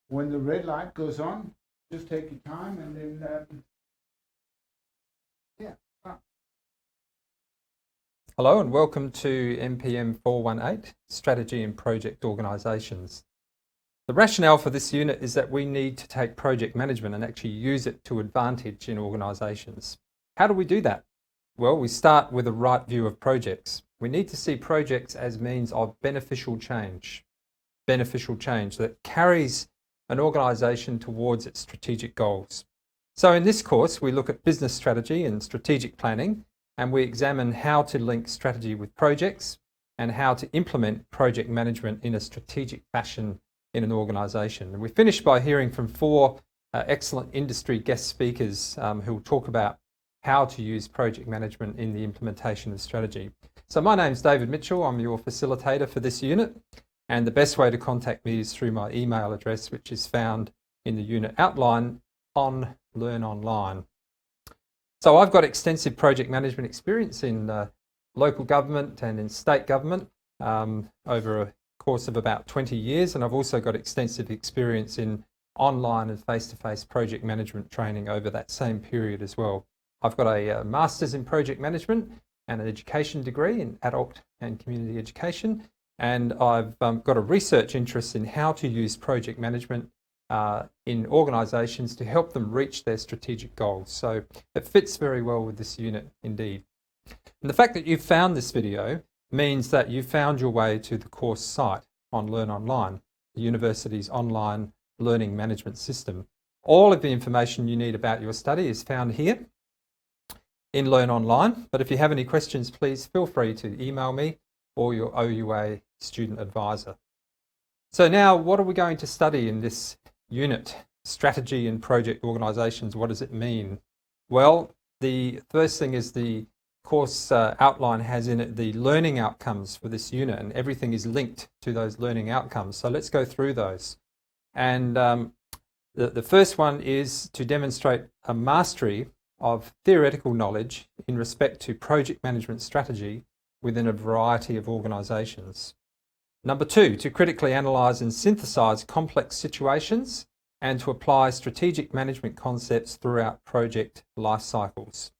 When the red light goes on, just take your time and then, yeah. Hello and welcome to MPM418, Strategy in Project Organisations. The rationale for this unit is that we need to take project management and actually use it to advantage in organisations. How do we do that? Well, we start with a right view of projects. We need to see projects as means of beneficial change that carries an organisation towards its strategic goals. So in this course, we look at business strategy and strategic planning, and we examine how to link strategy with projects and how to implement project management in a strategic fashion in an organisation. And we finish by hearing from four excellent industry guest speakers who will talk about how to use project management in the implementation of strategy. So my name's David Mitchell. I'm your facilitator for this unit. And the best way to contact me is through my email address, which is found in the unit outline on Learn Online. So I've got extensive project management experience in local government and in state government over a course of about 20 years. And I've also got extensive experience in online and face-to-face project management training over that same period as well. I've got a master's in project management and an education degree in adult and community education. And I've got a research interest in how to use project management in organisations to help them reach their strategic goals. So it fits very well with this unit indeed. And the fact that you've found this video means that you've found your way to the course site on Learn Online, the university's online learning management system. All of the information you need about your study is found here in Learn Online. But if you have any questions, please feel free to email me or your OUA student advisor. So now, what are we going to study in this unit? Strategy in project organisations, what does it mean? Well, the first thing is the course outline has in it the learning outcomes for this unit, and everything is linked to those learning outcomes. So let's go through those. And the first one is to demonstrate a mastery of theoretical knowledge in respect to project management strategy within a variety of organisations. Number two, to critically analyse and synthesise complex situations and to apply strategic management concepts throughout project life cycles.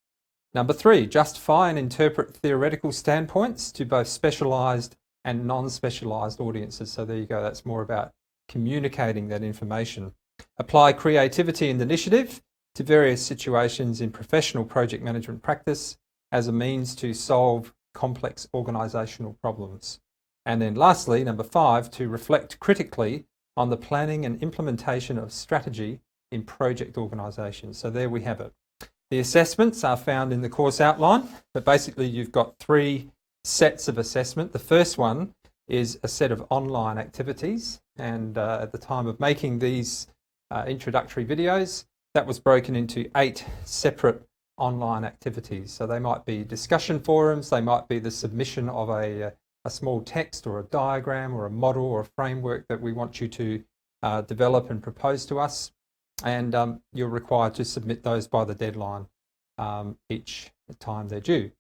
Number three, justify and interpret theoretical standpoints to both specialised and non-specialised audiences. So there you go, that's more about communicating that information. Apply creativity and initiative to various situations in professional project management practice as a means to solve complex organisational problems. And then lastly, number five, to reflect critically on the planning and implementation of strategy in project organisations. So there we have it. The assessments are found in the course outline, but basically you've got three sets of assessment. The first one is a set of online activities, and at the time of making these introductory videos, that was broken into 8 separate online activities. So they might be discussion forums, they might be the submission of a small text or a diagram or a model or a framework that we want you to develop and propose to us. And you're required to submit those by the deadline each time they're due.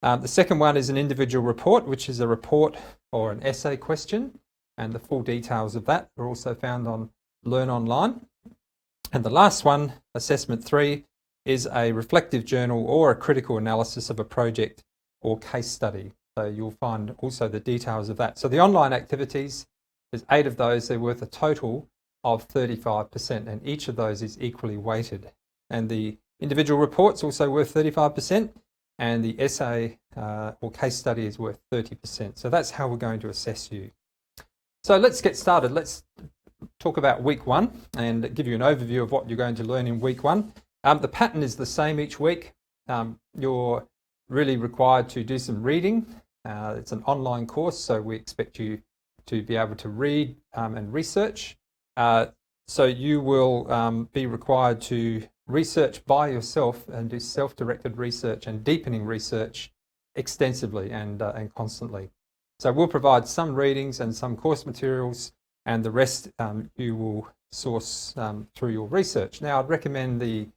The second one is an individual report, which is a report or an essay question, and the full details of that are also found on Learn Online. And the last one, assessment 3, is a reflective journal or a critical analysis of a project or case study. So you'll find also the details of that. So the online activities, there's 8 of those, they're worth a total of 35%, and each of those is equally weighted. And the individual report's also worth 35%, and the essay or case study is worth 30%. So that's how we're going to assess you. So let's get started. Let's talk about week 1 and give you an overview of what you're going to learn in week 1. The pattern is the same each week. You're really required to do some reading. It's an online course, so we expect you to be able to read and research. So you will be required to research by yourself and do self-directed research and deepening research extensively and constantly. So we'll provide some readings and some course materials, and the rest you will source through your research. Now, I'd recommend the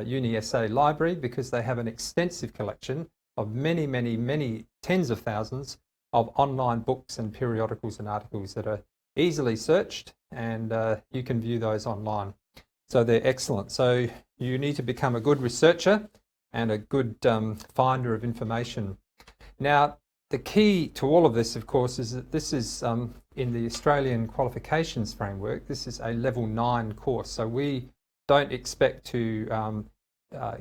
Uni Essay Library because they have an extensive collection of many tens of thousands of online books and periodicals and articles that are easily searched and you can view those online. So they're excellent. So you need to become a good researcher and a good finder of information. Now, the key to all of this, of course, is that this is in the Australian qualifications framework. This is a level 9 course. So we don't expect to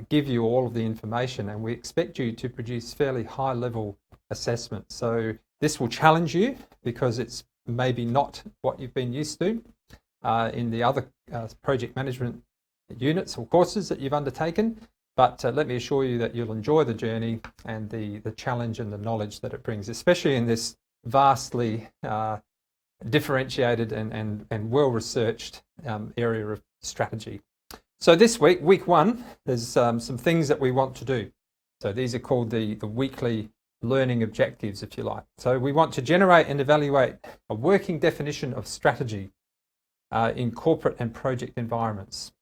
give you all of the information, and we expect you to produce fairly high level assessments. So this will challenge you because it's maybe not what you've been used to in the other project management units or courses that you've undertaken. But let me assure you that you'll enjoy the journey and the challenge and the knowledge that it brings, especially in this vastly differentiated and well-researched area of strategy. So this week, week 1, there's some things that we want to do. So these are called the weekly learning objectives, if you like. So we want to generate and evaluate a working definition of strategy in corporate and project environments.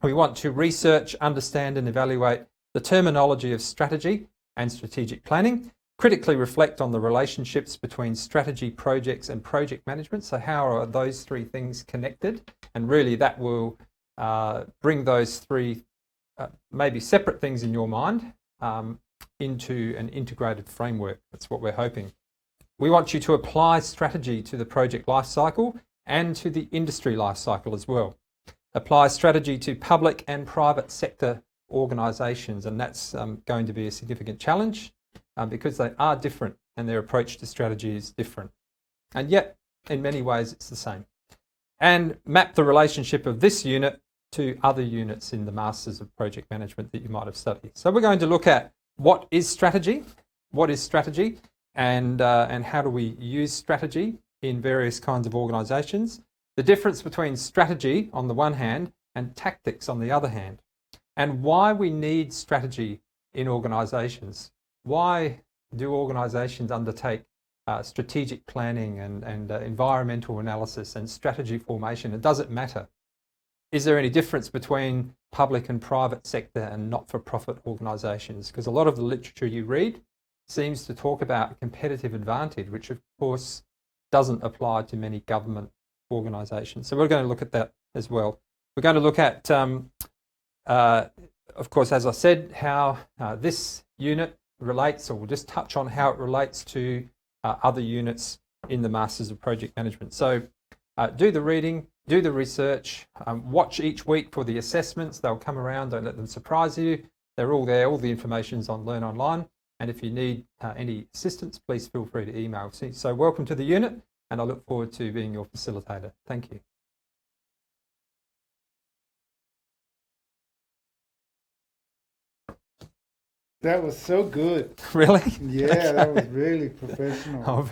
We want to research, understand and evaluate the terminology of strategy and strategic planning, critically reflect on the relationships between strategy, projects and project management. So how are those 3 things connected? And really that will bring those 3 maybe separate things in your mind into an integrated framework. That's what we're hoping. We want you to apply strategy to the project life cycle and to the industry life cycle as well. Apply strategy to public and private sector organisations, and that's going to be a significant challenge because they are different and their approach to strategy is different. And yet, in many ways, it's the same. And map the relationship of this unit to other units in the Masters of Project Management that you might have studied. So we're going to look at what is strategy, and how do we use strategy in various kinds of organisations, the difference between strategy on the one hand and tactics on the other hand, and why we need strategy in organisations. Why do organisations undertake strategic planning and environmental analysis and strategy formation? And does it matter? Is there any difference between public and private sector and not-for-profit organisations? Because a lot of the literature you read seems to talk about competitive advantage, which of course doesn't apply to many government organisations. So we're going to look at that as well. We're going to look at, of course, as I said, how this unit relates, or we'll just touch on how it relates to other units in the Masters of Project Management. So do the reading, do the research, watch each week for the assessments. They'll come around, don't let them surprise you. They're all there, all the information's on Learn Online. And if you need any assistance, please feel free to email. So welcome to the unit, and I look forward to being your facilitator. Thank you. That was so good. Really? Yeah, Okay. that was really professional. Oh,